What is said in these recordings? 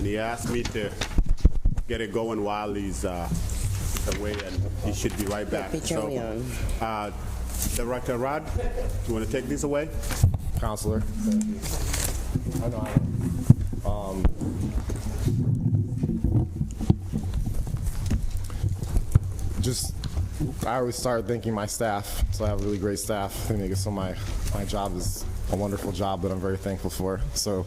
and he asked me to get it going while he's away, and he should be right back. So, Director Rod, you want to take this away? Counselor. I know. I always start thanking my staff, so I have a really great staff. I think so my job is a wonderful job that I'm very thankful for. So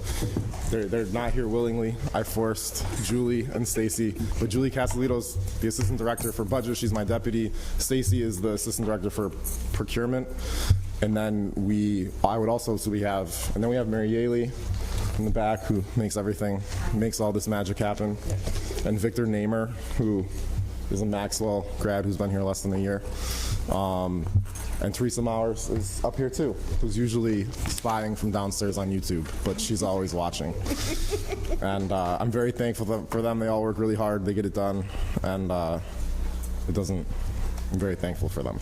they're not here willingly. I forced Julie and Stacy, but Julie Castellito's the assistant director for budget. She's my deputy. Stacy is the assistant director for procurement. And then we have Mary Yaley in the back, who makes all this magic happen. And Victor Namer, who is a Maxwell grad who's been here less than a year. And Teresa Mowers is up here too, who's usually spying from downstairs on YouTube, but she's always watching. And I'm very thankful for them. They all work really hard. They get it done. And I'm very thankful for them.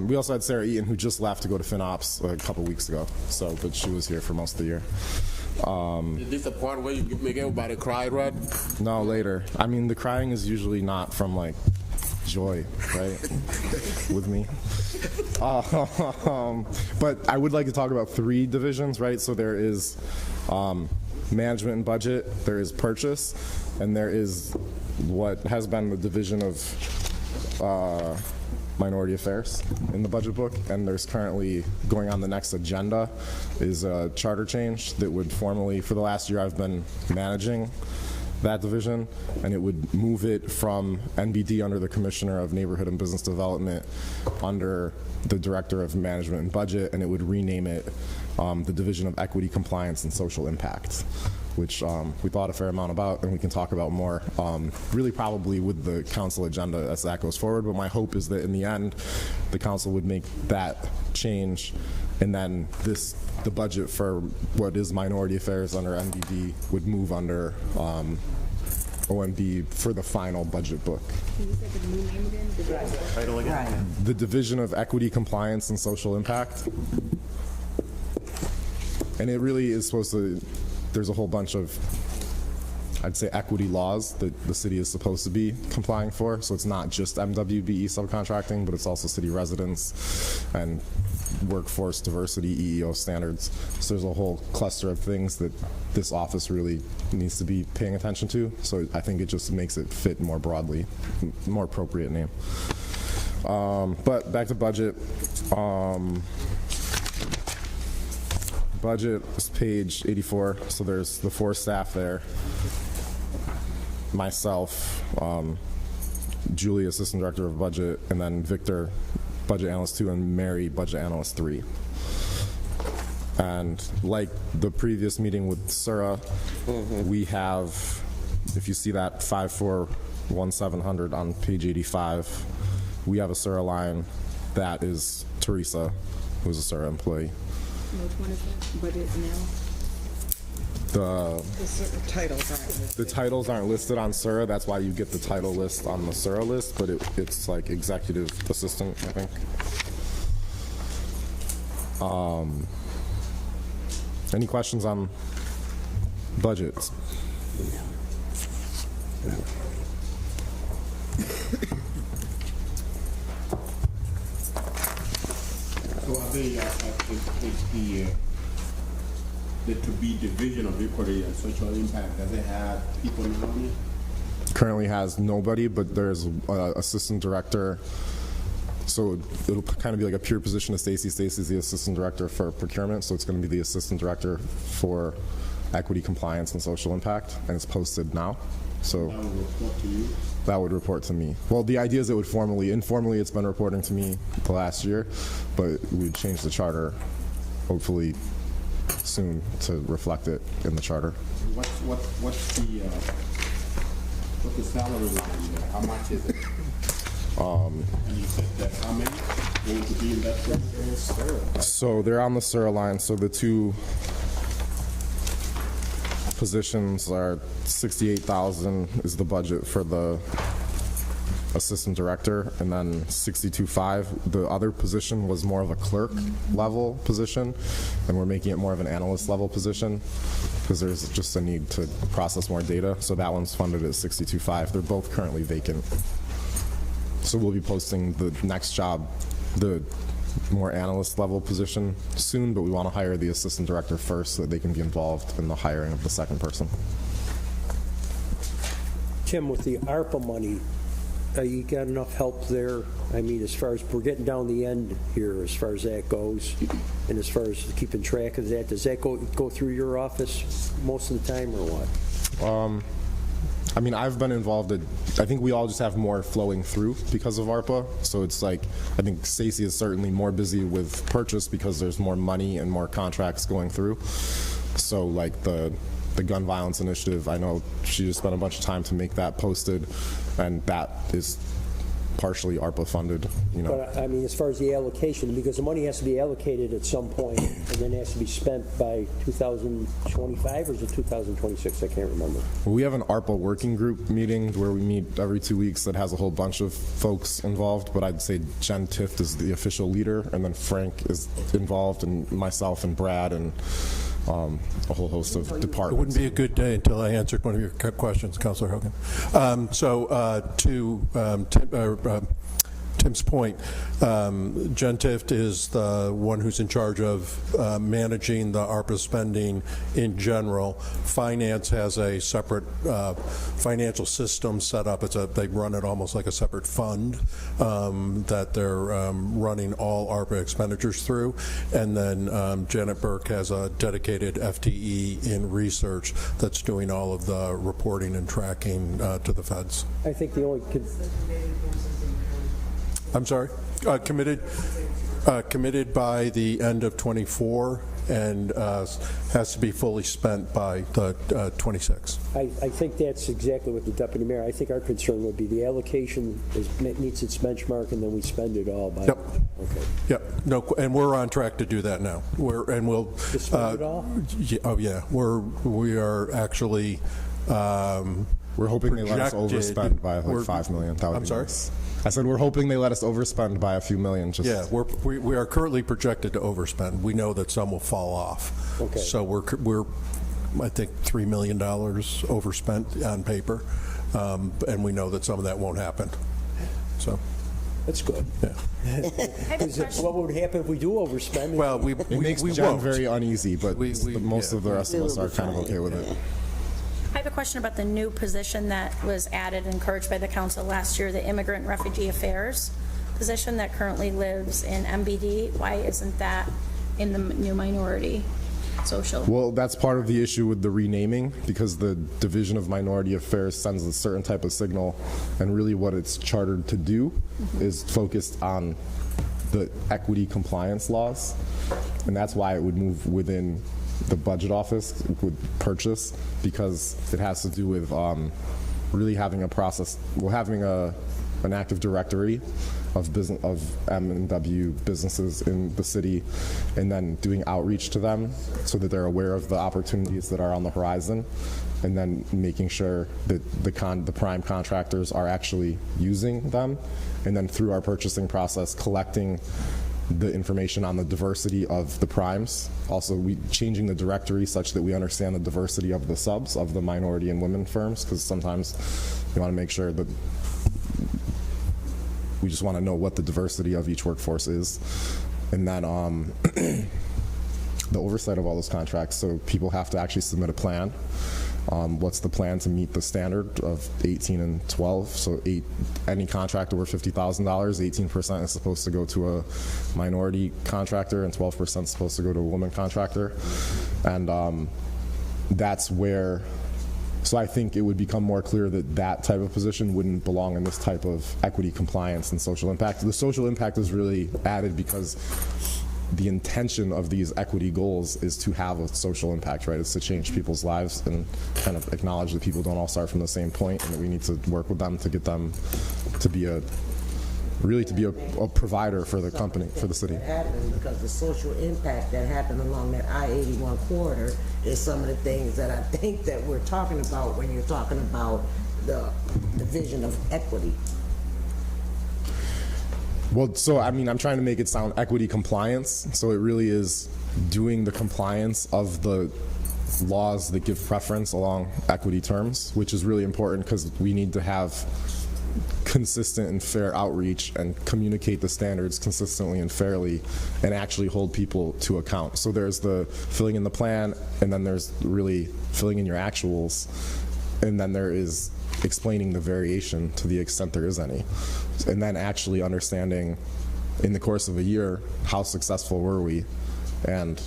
We also had Sarah Eaton, who just left to go to FinOps a couple weeks ago, but she was here for most of the year. Is this the part where you make everybody cry, Rod? No, later. I mean, the crying is usually not from, like, joy, right, with me. But I would like to talk about 3 divisions, right? So there is management and budget, there is purchase, and there is what has been the division of minority affairs in the budget book, and there's currently going on the next agenda is a charter change that would formally, for the last year I've been managing that division, and it would move it from NBD under the Commissioner of Neighborhood and Business Development under the Director of Management and Budget, and it would rename it the Division of Equity, Compliance, and Social Impact, which we thought a fair amount about, and we can talk about more, really probably with the council agenda as that goes forward. But my hope is that in the end, the council would make that change, and then the budget for what is minority affairs under NBD would move under OMB for the final budget book. Can you say the new name again? Title again? The Division of Equity, Compliance, and Social Impact. And it really is supposed to, there's a whole bunch of, I'd say, equity laws that the city is supposed to be complying for. So it's not just MWBE subcontracting, but it's also city residents and workforce diversity, EEO standards. So there's a whole cluster of things that this office really needs to be paying attention to. So I think it just makes it fit more broadly, more appropriate name. But back to budget. Budget is page 84, so there's the 4 staff there. Myself, Julie, Assistant Director of Budget, and then Victor, Budget Analyst 2, and Mary, Budget Analyst 3. And like the previous meeting with Sura, we have, if you see that 541700 on page 85, we have a Sura line that is Teresa, who's a Sura employee. Which one is that? Budget now? The titles aren't listed on Sura. That's why you get the title list on the Sura list, but it's like executive assistant, I think. Any questions on budgets? So are they, the to-be division of equity and social impact, does it have people on it? Currently has nobody, but there's assistant director. So it'll kind of be like a peer position of Stacy. Stacy's the assistant director for procurement, so it's going to be the assistant director for equity, compliance, and social impact, and it's posted now. So That will report to you? that would report to me. Well, the idea is it would informally it's been reporting to me the last year, but we'd change the charter hopefully soon to reflect it in the charter. What's the salary line there? How much is it? And you said that how many going to be in that program? So they're on the Sura line. So the 2 positions are 68,000 is the budget for the assistant director, and then 62.5. The other position was more of a clerk level position, and we're making it more of an analyst level position because there's just a need to process more data. So that one's funded at 62.5. They're both currently vacant. So we'll be posting the next job, the more analyst level position soon, but we want to hire the assistant director first so that they can be involved in the hiring of the second person. Tim, with the ARPA money, you got enough help there? I mean, as far as we're getting down the end here, as far as that goes, and as far as keeping track of that, does that go through your office most of the time or what? I mean, I've been involved I think we all just have more flowing through because of ARPA. So it's like, I think Stacey is certainly more busy with purchase because there's more money and more contracts going through. So like the gun violence initiative, I know she just spent a bunch of time to make that posted, and that is partially ARPA funded, you know. But I mean, as far as the allocation, because the money has to be allocated at some point and then has to be spent by 2025, or is it 2026? I can't remember. We have an ARPA working group meeting where we meet every 2 weeks that has a whole bunch of folks involved, but I'd say Jen Tift is the official leader, and then Frank is involved, and myself and Brad and a whole host of departments. It wouldn't be a good day until I answered one of your questions, Councilor Hogan. Tim's point, Jen Tift is the one who's in charge of managing the ARPA spending in general. Finance has a separate financial system set up. They run it almost like a separate fund that they're running all ARPA expenditures through. And then Janet Burke has a dedicated FTE in research that's doing all of the reporting and tracking to the feds. I think the only... I'm sorry? Committed by the end of 24 and has to be fully spent by the 26. I think that's exactly what the deputy mayor, I think our concern would be the allocation meets its benchmark and then we spend it all by. Yep. Okay. Yep. No, and we're on track to do that now. We'll spend it all? Oh yeah. We are actually we're hoping they let us overspend by like $5 million. That would I'm be sorry? nice. I said we're hoping they let us overspend by a few million. Yeah, we are currently projected to overspend. We know that some will fall off. Okay. So we're I think $3 million overspent on paper, and we know that some of that won't happen. So that's good. Yeah. What would happen if we do overspend? Well, it makes Jen won't. very uneasy, but most of the rest of us are kind of okay with it. I have a question about the new position that was added, encouraged by the council last year, the Immigrant and Refugee Affairs position that currently lives in MBD. Why isn't that in the new minority social? Well, that's part of the issue with the renaming, because the Division of Minority Affairs sends a certain type of signal, and really what it's chartered to do is focused on the equity compliance laws, and that's why it would move within the budget office with purchase, because it has to do with really having a process, having an active directory of M&W businesses in the city, and then doing outreach to them so that they're aware of the opportunities that are on the horizon, and then making sure that the prime contractors are actually using them, and then through our purchasing process collecting the information on the diversity of the primes. Also, changing the directory such that we understand the diversity of the subs, of the minority and women firms, because sometimes you want to make sure that we just want to know what the diversity of each workforce is. And then the oversight of all those contracts, so people have to actually submit a plan. What's the plan to meet the standard of 18 and 12? So any contract over $50,000, 18% is supposed to go to a minority contractor and 12% is supposed to go to a woman contractor. And that's where, so I think it would become more clear that that type of position wouldn't belong in this type of equity compliance and social impact. The social impact is really added because the intention of these equity goals is to have a social impact, right? It's to change people's lives and kind of acknowledge that people don't all start from the same point, and that we need to work with them to get them to be a provider for the company, for the city. That happened because the social impact that happened along that I-81 corridor is some of the things that I think that we're talking about when you're talking about the vision of equity. Well, so I mean, I'm trying to make it sound equity compliance. So it really is doing the compliance of the laws that give preference along equity terms, which is really important because we need to have consistent and fair outreach and communicate the standards consistently and fairly and actually hold people to account. So there's the filling in the plan, and then there's really filling in your actuals, and then there is explaining the variation to the extent there is any, and then actually understanding in the course of a year how successful were we and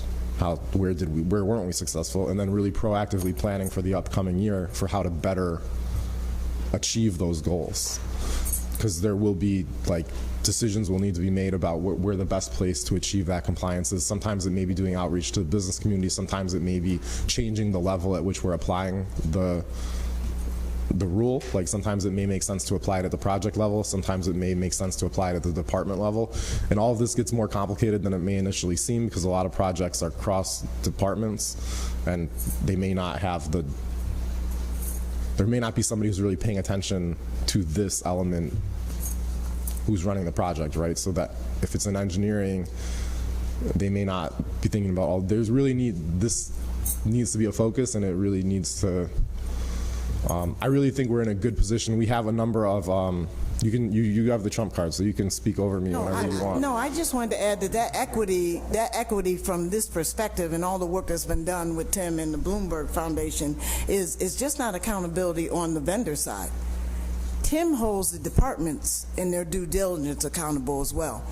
where weren't we successful, and then really proactively planning for the upcoming year for how to better achieve those goals, because there will be like decisions will need to be made about where the best place to achieve that compliance is. Sometimes it may be doing outreach to the business community, sometimes it may be changing the level at which we're applying the rule. Like sometimes it may make sense to apply it at the project level, sometimes it may make sense to apply it at the department level, and all of this gets more complicated than it may initially seem because a lot of projects are cross departments and they may not have there may not be somebody who's really paying attention to this element who's running the project, right? So that if it's in engineering, they may not be thinking about this needs to be a focus, and it really needs to I really think we're in a good position. We have a number of you have the trump card, so you can speak over me whenever you want. No, I just wanted to add that equity from this perspective and all the work that's been done with Tim and the Bloomberg Foundation is just not accountability on the vendor side. Tim holds the departments in their due diligence accountable as well.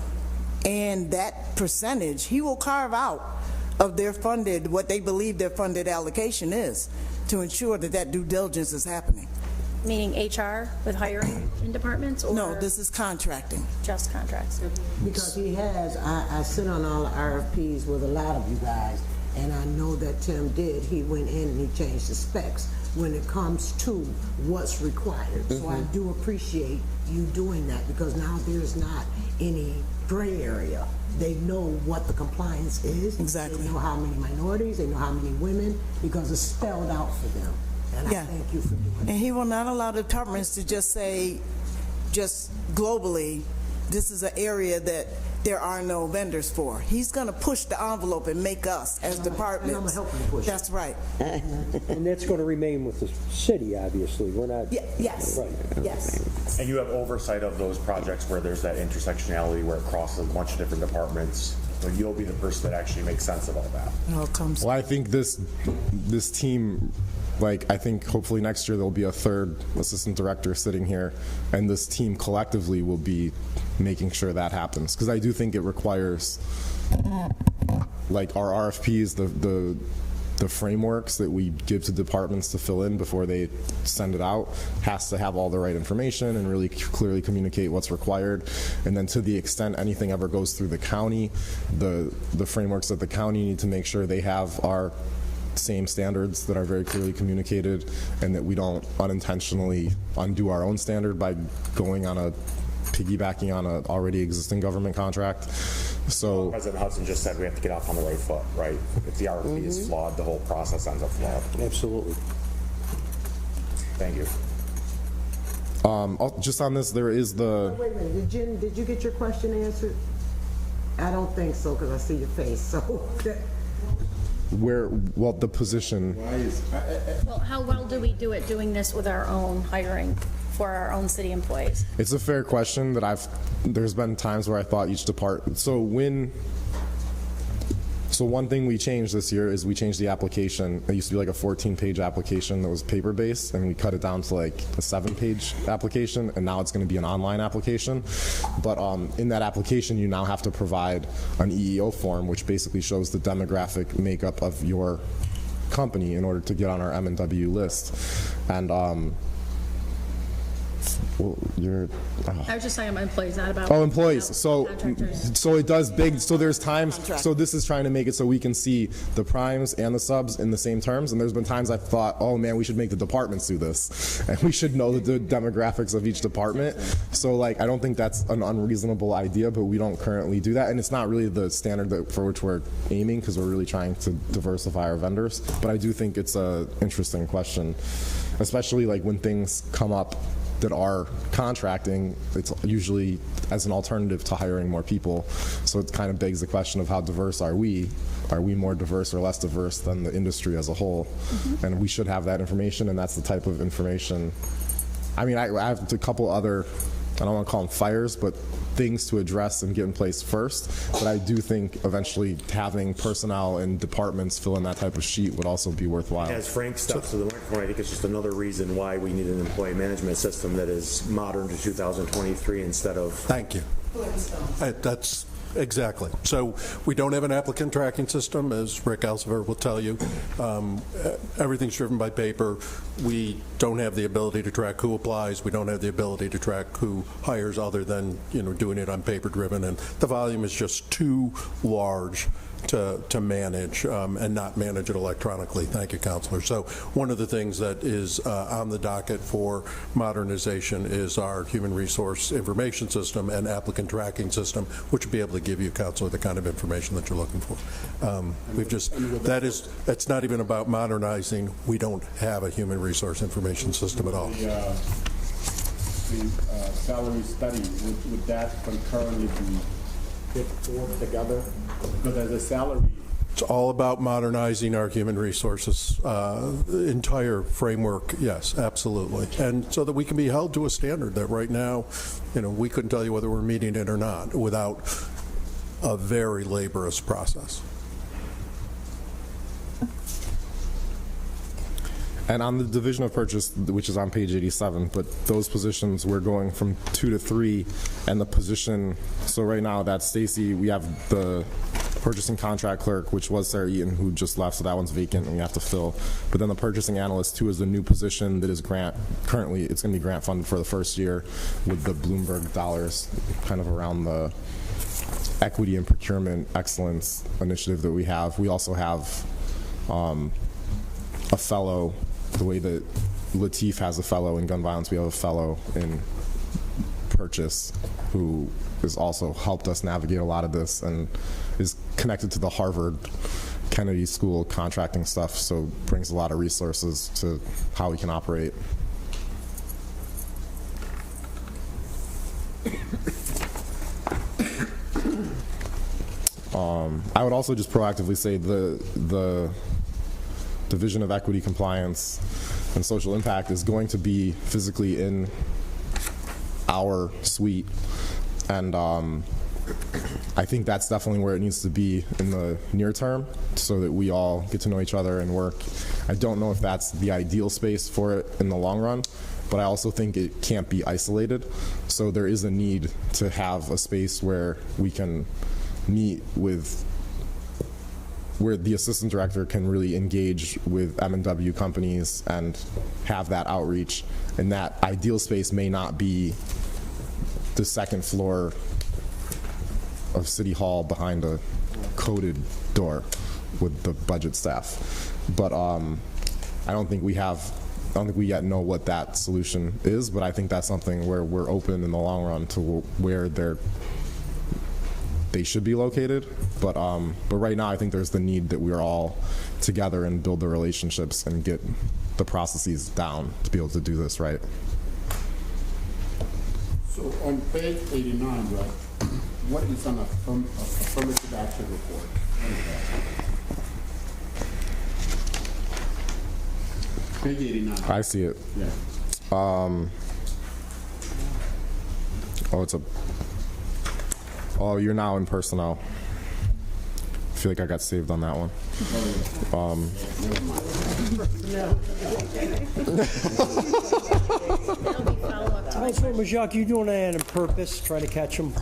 And that percentage, he will carve out of their funded, what they believe their funded allocation is, to ensure that due diligence is happening. Meaning HR with hiring in departments, or? No, this is contracting. Just contracts. Because he has, I sit on all the RFPs with a lot of you guys, and I know that Tim did. He went in and he changed the specs when it comes to what's required. So I do appreciate you doing that, because now there's not any gray area. They know what the compliance is. Exactly. They know how many minorities, they know how many women, because it's spelled out for them. And I thank you for doing that. And he will not allow the departments to just say, just globally, this is an area that there are no vendors for. He's going to push the envelope and make us as departments. And I'm going to help him push. That's right. And that's going to remain with the city, obviously. We're not. Yes. Right. Yes. And you have oversight of those projects where there's that intersectionality where it crosses a bunch of different departments. But you'll be the person that actually makes sense of all that. It all comes. Well, I think this team, like, I think hopefully next year there'll be a third assistant director sitting here, and this team collectively will be making sure that happens. Because I do think it requires, like, our RFPs, the frameworks that we give to departments to fill in before they send it out has to have all the right information and really clearly communicate what's required. And then to the extent anything ever goes through the county, the frameworks that the county need to make sure they have are same standards that are very clearly communicated, and that we don't unintentionally undo our own standard by piggybacking on an already existing government contract. So President Hudson just said we have to get off on the right foot, right? If the RFP is flawed, the whole process ends up flawed. Absolutely. Thank you. just on this, there is the. Wait a minute, did you get your question answered? I don't think so, because I see your face, so. Well, the position. Well, how well do we do it doing this with our own hiring for our own city employees? It's a fair question that there's been times where I thought each department, so one thing we changed this year is we changed the application. It used to be like a 14-page application that was paper-based, and we cut it down to like a 7-page application, and now it's going to be an online application. But in that application, you now have to provide an EEO form, which basically shows the demographic makeup of your company in order to get on our M&W list. And I was just talking about employees, not about. Oh, employees. So it does big. So there's times. Contract. So this is trying to make it so we can see the primes and the subs in the same terms. And there's been times I've thought, oh man, we should make the departments do this, and we should know the demographics of each department. So like, I don't think that's an unreasonable idea, but we don't currently do that, and it's not really the standard for which we're aiming, because we're really trying to diversify our vendors. But I do think it's a interesting question, especially like when things come up that are contracting, it's usually as an alternative to hiring more people. So it kind of begs the question of how diverse are we? Are we more diverse or less diverse than the industry as a whole? And we should have that information, and that's the type of information. I mean, I have a couple other, I don't want to call them fires, but things to address and get in place first. But I do think eventually having personnel and departments fill in that type of sheet would also be worthwhile. As Frank steps to the microphone, I think it's just another reason why we need an employee management system that is modern to 2023 instead of. Thank you. That's exactly. So we don't have an applicant tracking system, as Rick Elsevier will tell you. Everything's driven by paper. We don't have the ability to track who applies. We don't have the ability to track who hires, other than doing it on paper driven, and the volume is just too large to manage and not manage it electronically. Thank you, Counselor. So one of the things that is on the docket for modernization is our human resource information system and applicant tracking system, which will be able to give you, Counselor, the kind of information that you're looking for. It's not even about modernizing. We don't have a human resource information system at all. The salary study, would that concurrently be put forward together? Because as a salary. It's all about modernizing our human resources entire framework. Yes, absolutely. And so that we can be held to a standard that right now, we couldn't tell you whether we're meeting it or not without a very laborious process. And on the division of purchase, which is on page 87, but those positions we're going from 2 to 3, and the position, so right now that's Stacy, we have the purchasing contract clerk, which was Sarah Eaton, who just left, so that one's vacant and we have to fill. But then the purchasing analyst 2 is the new position that is currently it's going to be grant funded for the first year with the Bloomberg dollars, kind of around the equity and procurement excellence initiative that we have. We also have a fellow, the way that Latif has a fellow in gun violence, we have a fellow in purchase who has also helped us navigate a lot of this and is connected to the Harvard Kennedy School contracting stuff, so brings a lot of resources to how we can operate. I would also just proactively say the Division of Equity, Compliance, and Social Impact is going to be physically in our suite, and I think that's definitely where it needs to be in the near term, so that we all get to know each other and work. I don't know if that's the ideal space for it in the long run, but I also think it can't be isolated. So there is a need to have a space where we can meet with, where the assistant director can really engage with M&W companies and have that outreach. And that ideal space may not be the second floor of City Hall behind a coded door with the budget staff. But I don't think we yet know what that solution is, but I think that's something where we're open in the long run to where they should be located. But right now I think there's the need that we're all together and build the relationships and get the processes down to be able to do this right. So on page 89, right, what is an affirmative action report? Page 89. I see it. Yeah. You're now in personnel. I feel like I got saved on that one. Councilor Jacques, you doing that on purpose, trying to catch them?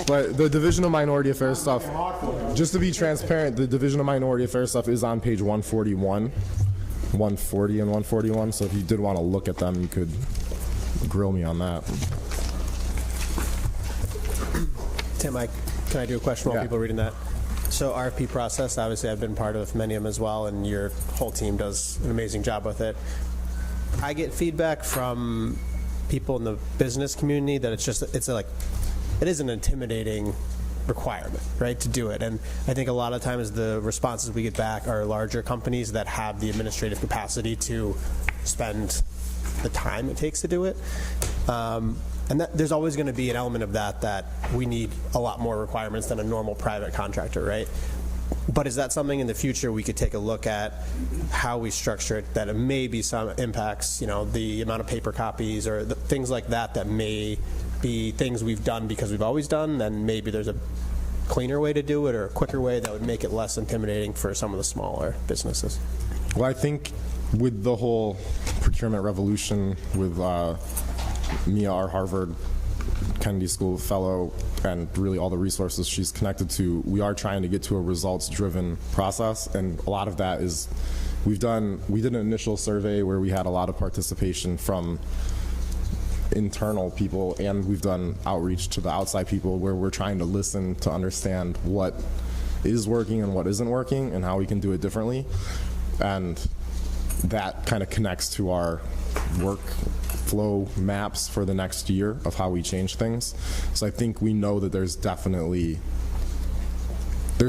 But the Division of Minority Affairs stuff, just to be transparent, the Division of Minority Affairs stuff is on page 141, 140 and 141, so if you did want to look at them, you could grill me on that. Tim, can I do a question while Yeah. people are reading that? So RFP process, obviously I've been part of many of them as well, and your whole team does an amazing job with it. I get feedback from people in the business community that it is an intimidating requirement, right, to do it. And I think a lot of times the responses we get back are larger companies that have the administrative capacity to spend the time it takes to do it. And there's always going to be an element of that we need a lot more requirements than a normal private contractor, right? But is that something in the future we could take a look at how we structure it, that it may be some impacts, the amount of paper copies or things like that may be things we've done because we've always done, then maybe there's a cleaner way to do it or a quicker way that would make it less intimidating for some of the smaller businesses? Well, I think with the whole procurement revolution with Mia, our Harvard Kennedy School fellow, and really all the resources she's connected to, we are trying to get to a results-driven process, and a lot of that is we did an initial survey where we had a lot of participation from internal people, and we've done outreach to the outside people where we're trying to listen to understand what is working and what isn't working and how we can do it differently, and that kind of connects to our workflow maps for the next year of how we change things. So I think we know that there's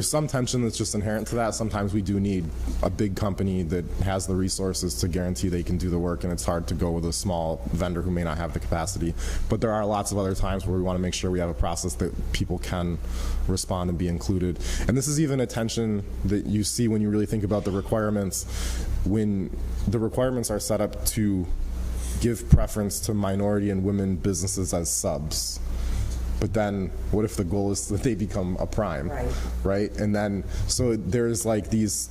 some tension that's just inherent to that. Sometimes we do need a big company that has the resources to guarantee they can do the work, and it's hard to go with a small vendor who may not have the capacity. But there are lots of other times where we want to make sure we have a process that people can respond and be included. And this is even a tension that you see when you really think about the requirements. When the requirements are set up to give preference to minority and women businesses as subs. But then what if the goal is that they become a prime, right? And then, so there's there's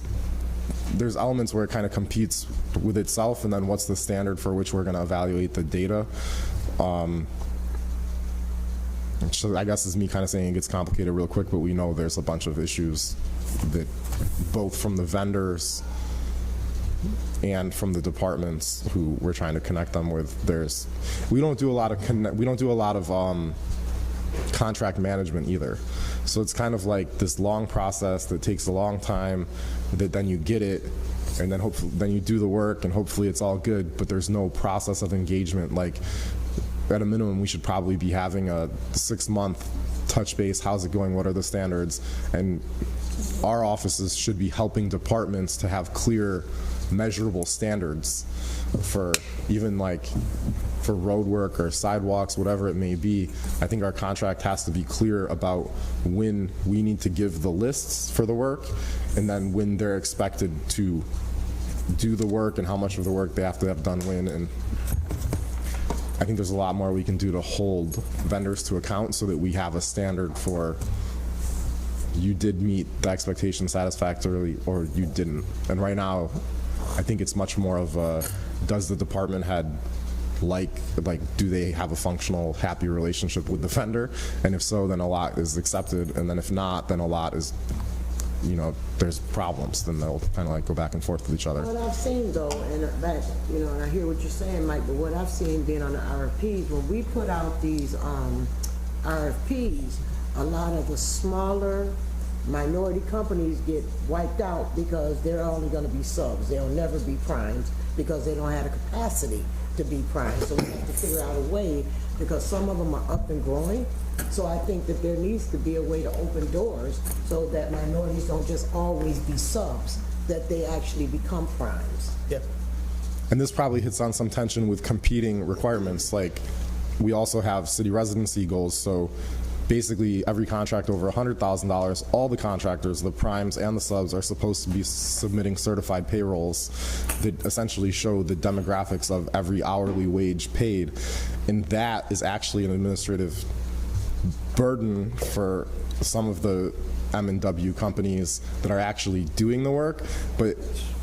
elements where it kind of competes with itself, and then what's the standard for which we're going to evaluate the data? So I guess is me kind of saying it gets complicated real quick, but we know there's a bunch of issues that both from the vendors and from the departments who we're trying to connect them with. We don't do a lot of contract management either. So it's kind of like this long process that takes a long time, that then you get it, and then you do the work, and hopefully it's all good, but there's no process of engagement. Like, at a minimum, we should probably be having a 6-month touch base. How's it going? What are the standards? And our offices should be helping departments to have clear, measurable standards for even for road work or sidewalks, whatever it may be. I think our contract has to be clear about when we need to give the lists for the work, and then when they're expected to do the work and how much of the work they have to have done when. And I think there's a lot more we can do to hold vendors to account so that we have a standard for you did meet the expectation satisfactorily or you didn't. And right now, I think it's much more of a, does the department head do they have a functional, happy relationship with the vendor? And if so, then a lot is accepted. And then if not, then a lot is, there's problems. Then they'll kind of go back and forth with each other. What I've seen though, and I hear what you're saying, Mike, but what I've seen being on the RFPs, when we put out these RFPs, a lot of the smaller minority companies get wiped out because they're only going to be subs. They'll never be primes because they don't have the capacity to be primed. So we have to figure out a way, because some of them are up and growing. So I think that there needs to be a way to open doors so that minorities don't just always be subs, that they actually become primes. Yep. And this probably hits on some tension with competing requirements. Like, we also have city residency goals, so basically every contract over $100,000, all the contractors, the primes and the subs, are supposed to be submitting certified payrolls that essentially show the demographics of every hourly wage paid. And that is actually an administrative burden for some of the M&W companies that are actually doing the work.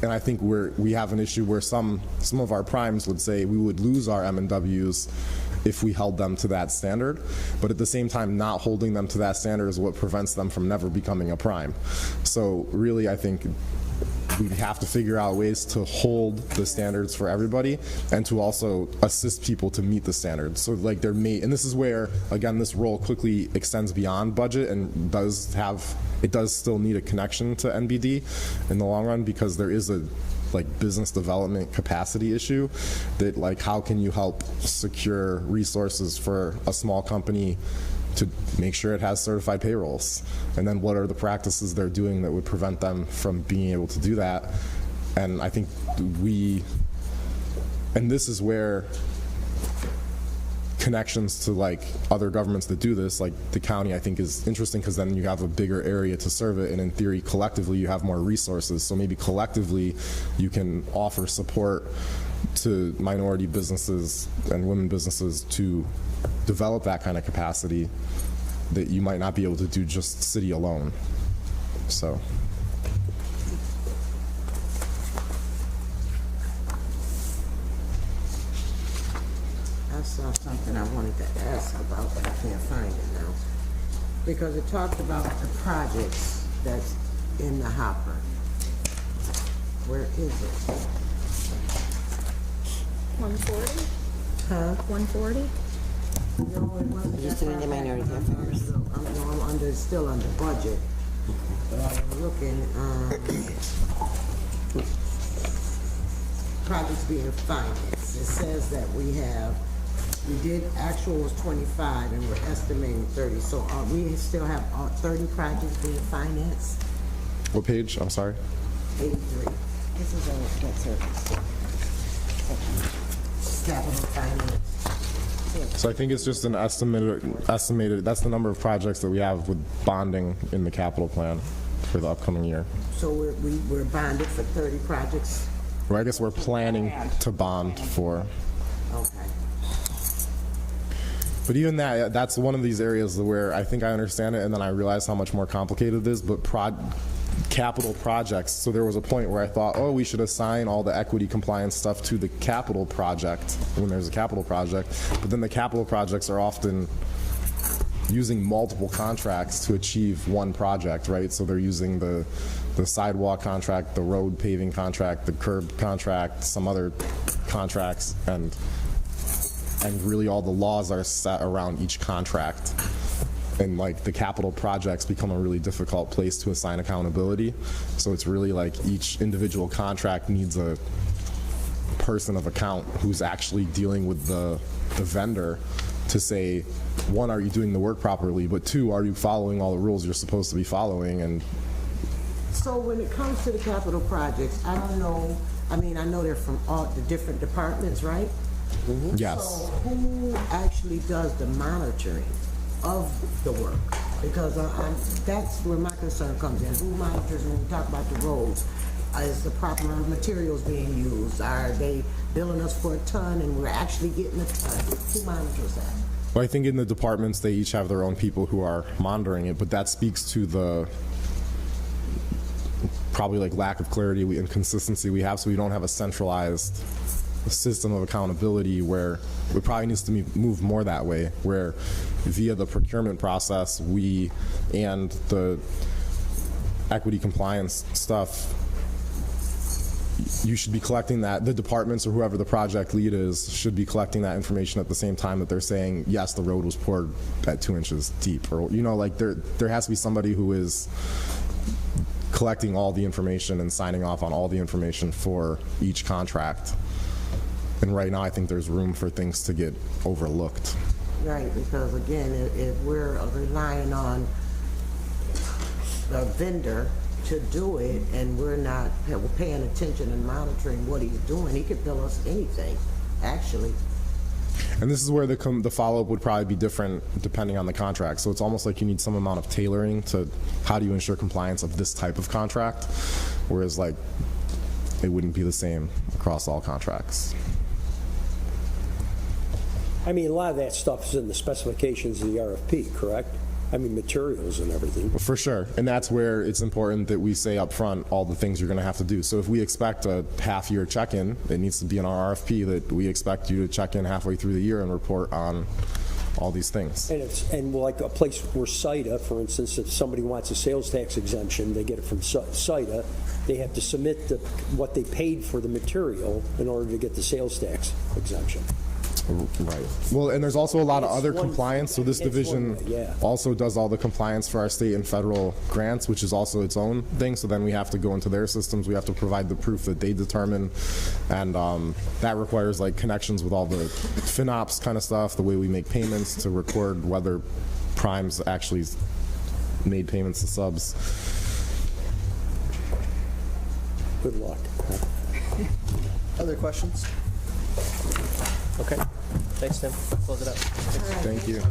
And I think we have an issue where some of our primes would say we would lose our M&Ws if we held them to that standard, but at the same time, not holding them to that standard is what prevents them from never becoming a prime. So really, I think we have to figure out ways to hold the standards for everybody and to also assist people to meet the standards. So and this is where, again, this role quickly extends beyond budget and does still need a connection to NBD in the long run, because there is a business development capacity issue that how can you help secure resources for a small company to make sure it has certified payrolls, and then what are the practices they're doing that would prevent them from being able to do that. And I think And this is where connections to like other governments that do this, like the county, I think is interesting because then you have a bigger area to serve it, and in theory, collectively, you have more resources. So maybe collectively, you can offer support to minority businesses and women businesses to develop that kind of capacity that you might not be able to do just city alone. So. I saw something I wanted to ask about, but I can't find it now. Because it talked about the projects that's in the hopper. Where is it? 140? Huh? 140? No, it wasn't. Just doing the minority affairs. I'm under, still under budget. But I was looking, projects being financed. It says that we did, actual was 25 and we're estimating 30. So we still have 30 projects being financed? What page? I'm sorry. 83. This is a debt service. Capital finance. So I think it's just an estimated, that's the number of projects that we have with bonding in the capital plan for the upcoming year. So we're bonded for 30 projects? Or I guess we're planning to bond for. Okay. But even that's one of these areas where I think I understand it, and then I realize how much more complicated it is. But capital projects, so there was a point where I thought, oh, we should assign all the equity compliance stuff to the capital project when there's a capital project. But then the capital projects are often using multiple contracts to achieve one project, right? So they're using the sidewalk contract, the road paving contract, the curb contract, some other contracts, and really all the laws are set around each contract. And like the capital projects become a really difficult place to assign accountability. So it's really like each individual contract needs a person of account who's actually dealing with the vendor to say, one, are you doing the work properly? But two, are you following all the rules you're supposed to be following? And so when it comes to the capital projects, I don't know, I mean, I know they're from all the different departments, right? Mm-hmm. Yes. So who actually does the monitoring of the work? Because that's where my concern comes in. Who monitors when we talk about the roads? Is the proper materials being used? Are they billing us for a ton and we're actually getting a ton? Who monitors that? Well, I think in the departments, they each have their own people who are monitoring it, but that speaks to the probably like lack of clarity and consistency we have, so we don't have a centralized system of accountability where it probably needs to move more that way, where via the procurement process, we and the equity compliance stuff, you should be collecting that. The departments or whoever the project lead is should be collecting that information at the same time that they're saying, yes, the road was poured at 2 inches deep, or like there has to be somebody who is collecting all the information and signing off on all the information for each contract. And right now, I think there's room for things to get overlooked. Right, because again, if we're relying on the vendor to do it and we're paying attention and monitoring what he's doing, he could bill us anything, actually. And this is where the follow-up would probably be different depending on the contract. So it's almost like you need some amount of tailoring to how do you ensure compliance of this type of contract, whereas like it wouldn't be the same across all contracts. I mean, a lot of that stuff is in the specifications of the RFP, correct? I mean, materials and everything. For sure. And that's where it's important that we say up front all the things you're going to have to do. So if we expect a half-year check-in, it needs to be in our RFP that we expect you to check in halfway through the year and report on all these things. And like a place where CITA, for instance, if somebody wants a sales tax exemption, they get it from CITA, they have to submit what they paid for the material in order to get the sales tax exemption. Right. Well, and there's also a lot of other compliance. So this division also does all the compliance for our state and federal grants, which is also its own thing. So then we have to go into their systems. We have to provide the proof that they determine. And that requires like connections with all the FinOps kind of stuff, the way we make payments to record whether primes actually made payments to subs. Good luck. Other questions? Okay. Thanks, Tim. Close it up. Thank you.